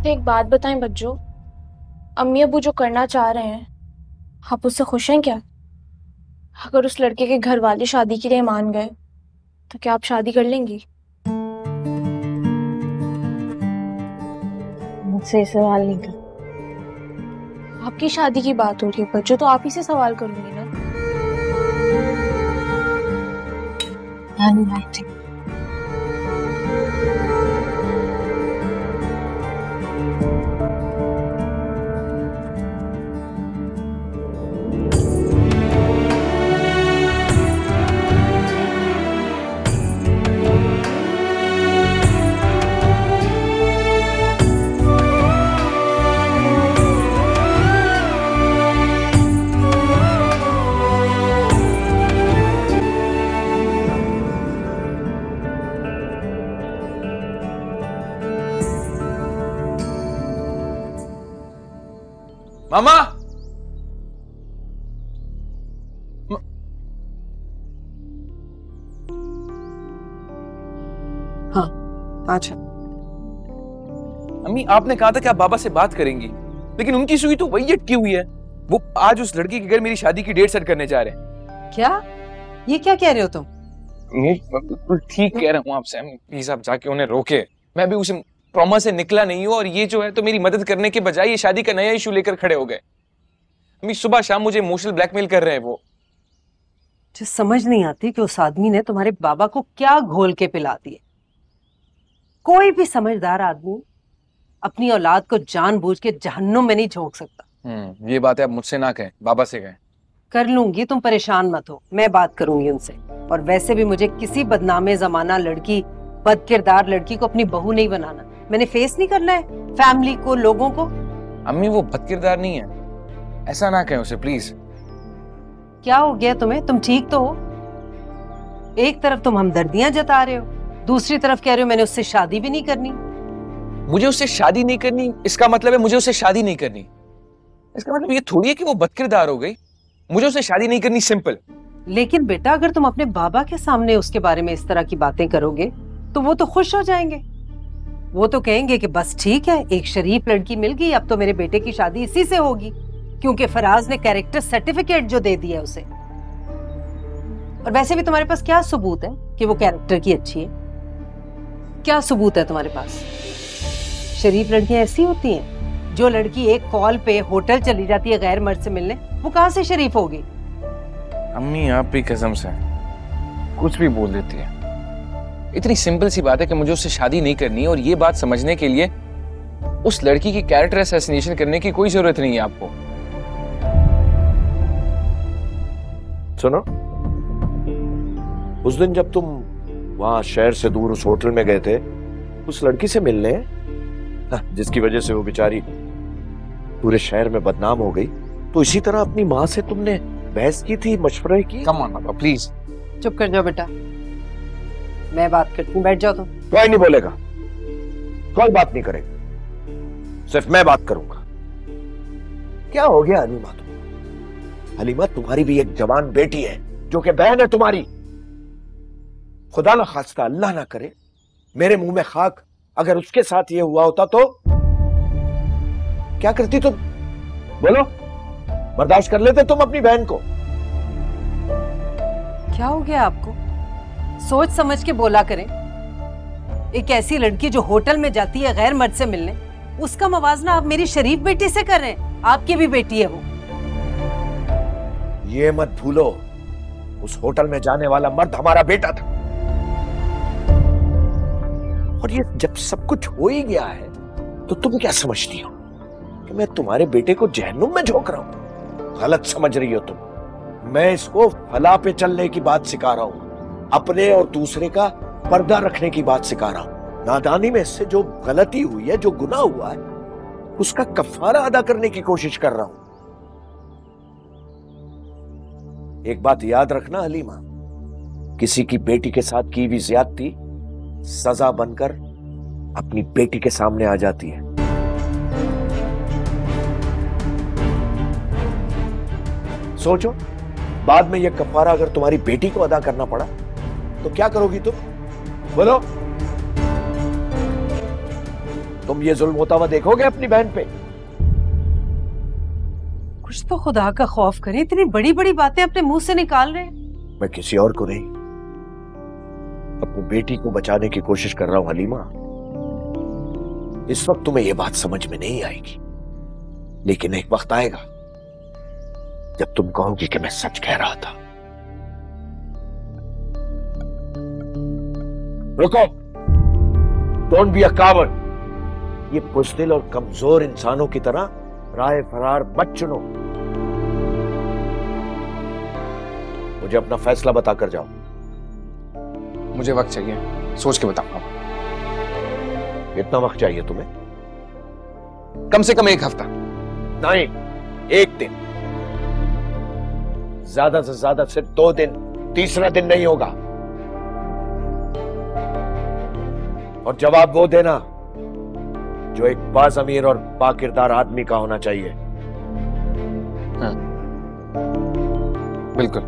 तो एक बात बताएं बच्चों, अम्मी अबू जो करना चाह रहे हैं आप उससे खुश हैं क्या? अगर उस लड़के के घर वाले शादी के लिए मान गए तो क्या आप शादी कर लेंगी? मुझसे ये सवाल नहीं कर। आपकी शादी की बात हो रही है बच्चों, तो आप ही से सवाल करूंगी ना। ठीक। मामा। हाँ, अच्छा। अम्मी, आपने कहा था कि आप बाबा से बात करेंगी, लेकिन उनकी सुई तो वही अटकी हुई है। वो आज उस लड़की के घर मेरी शादी की डेट सेट करने जा रहे हैं। क्या? ये क्या कह रहे हो तुम? मैं बिल्कुल ठीक कह रहा हूँ आपसे। प्लीज आप जाके उन्हें रोके। मैं भी उसे ट्रॉमा से निकला नहीं हूँ, और ये जो है तो मेरी मदद करने के बजाय ये शादी का नया इशू लेकर खड़े हो गए। अम्मी, सुबह शाम मुझे इमोशनल ब्लैकमेल कर रहे हैं वो। जो समझ नहीं आती कि उस आदमी ने तुम्हारे बाबा को क्या घोल के पिला दिए। कोई भी समझदार आदमी अपनी औलाद को जानबूझ के जहन्नुम में नहीं झोंक सकता। ये बातें आप मुझसे ना कहें, बाबा से कहें। कर लूंगी, तुम परेशान मत हो, मैं बात करूंगी उनसे। और वैसे भी मुझे किसी बदनामे जमाना लड़की, बदकिरदार लड़की को अपनी बहू नहीं बनाना। मैंने फेस नहीं करना है फैमिली को, लोगों को। अम्मी, वो बदकिरदार नहीं है, ऐसा ना कहें उसे प्लीज। क्या हो गया तुम्हें? तुम ठीक तो हो? एक तरफ तुम हमदर्दियां जता रहे हो, दूसरी तरफ कह रहे हो मैंने उससे शादी भी नहीं करनी। मुझे उससे शादी नहीं करनी, इसका मतलब है मुझे उससे शादी नहीं करनी। इसका मतलब ये थोड़ी है कि वो बदकिरदार हो गई। मुझे उससे शादी नहीं करनी, सिंपल। लेकिन बेटा, अगर तुम अपने बाबा के सामने उसके बारे में इस तरह की बातें करोगे तो वो तो खुश हो जाएंगे। वो तो कहेंगे कि बस ठीक है, एक शरीफ लड़की मिल गई, अब तो मेरे बेटे की शादी इसी से होगी, क्योंकि फराज ने कैरेक्टर सर्टिफिकेट जो दे दिया उसे। और वैसे भी तुम्हारे पास क्या सबूत है कि वो कैरेक्टर की अच्छी है? क्या सबूत है तुम्हारे पास? शरीफ लड़कियां ऐसी होती हैं। जो लड़की एक कॉल पे होटल चली जाती है गैर मर्द से मिलने, वो कहां से शरीफ होगी? अम्मी, आप भी कसम से कुछ भी बोल देती है। इतनी सिंपल सी बात है कि मुझे उससे शादी नहीं करनी, और ये बात समझने के लिए उस लड़की की कैरेक्टर असैसिनेशन करने की कोई जरूरत नहीं है आपको। सुनो, उस दिन जब तुम वहां शहर से दूर उस होटल में गए थे उस लड़की से मिलने, जिसकी वजह से वो बेचारी पूरे शहर में बदनाम हो गई, तो इसी तरह अपनी माँ से तुमने बहस की थी, मशवरे की? कम ऑन पापा, प्लीज। चुप कर जाओ बेटा, मैं बात करती हूँ, बैठ जाओ तुम। कोई नहीं बोलेगा, कोई बात नहीं करेगा, सिर्फ मैं बात करूंगा। क्या हो गया हलीमा? हलीमा, तुम्हारी भी एक जवान बेटी है जो कि बहन है तुम्हारी। खुदा ना खास्ता, अल्लाह ना करे, मेरे मुंह में खाक, अगर उसके साथ ये हुआ होता तो क्या करती तुम? बोलो, बर्दाश्त कर लेते तुम अपनी बहन को? क्या हो गया आपको? सोच समझ के बोला करें। एक ऐसी लड़की जो होटल में जाती है गैर मर्द से मिलने, उसका मवाजना आप मेरी शरीफ बेटी से कर रहे हैं। आपकी भी बेटी है वो। ये मत भूलो, उस होटल में जाने वाला मर्द हमारा बेटा था। और ये जब सब कुछ हो ही गया है तो तुम क्या समझती हो कि मैं तुम्हारे बेटे को जहन्नुम में झोंक रहा हूं? गलत समझ रही हो तुम। मैं इसको फला पे चलने की बात सिखा रहा हूं, अपने और दूसरे का पर्दा रखने की बात सिखा रहा हूं। नादानी में इससे जो गलती हुई है, जो गुनाह हुआ है, उसका कफारा अदा करने की कोशिश कर रहा हूं। एक बात याद रखना हलीमा, किसी की बेटी के साथ की हुई ज्यादती सजा बनकर अपनी बेटी के सामने आ जाती है। सोचो, बाद में यह कफारा अगर तुम्हारी बेटी को अदा करना पड़ा तो क्या करोगी तुम? बोलो। तुम ये जुल्म होता हुआ देखोगे अपनी बहन पे? कुछ तो खुदा का खौफ करें, इतनी बड़ी बड़ी बातें अपने मुंह से निकाल रहे हैं। मैं किसी और को नहीं, अपनी बेटी को बचाने की कोशिश कर रहा हूं हलीमा। इस वक्त तुम्हें यह बात समझ में नहीं आएगी, लेकिन एक वक्त आएगा जब तुम कहोगी कि मैं सच कह रहा था। रुको, डोंट बी अ कावर्ड। ये बुज़दिल और कमजोर इंसानों की तरह राय फरार मत चुनो। मुझे अपना फैसला बताकर जाओ। मुझे वक्त चाहिए, सोच के बताऊंगा। कितना वक्त चाहिए तुम्हें? कम से कम 1 हफ्ता। नहीं, 1 दिन, ज्यादा से ज्यादा सिर्फ 2 दिन, तीसरा दिन नहीं होगा। और जवाब वो देना जो एक बाज़मीर और बाकिरदार आदमी का होना चाहिए। हाँ, बिल्कुल।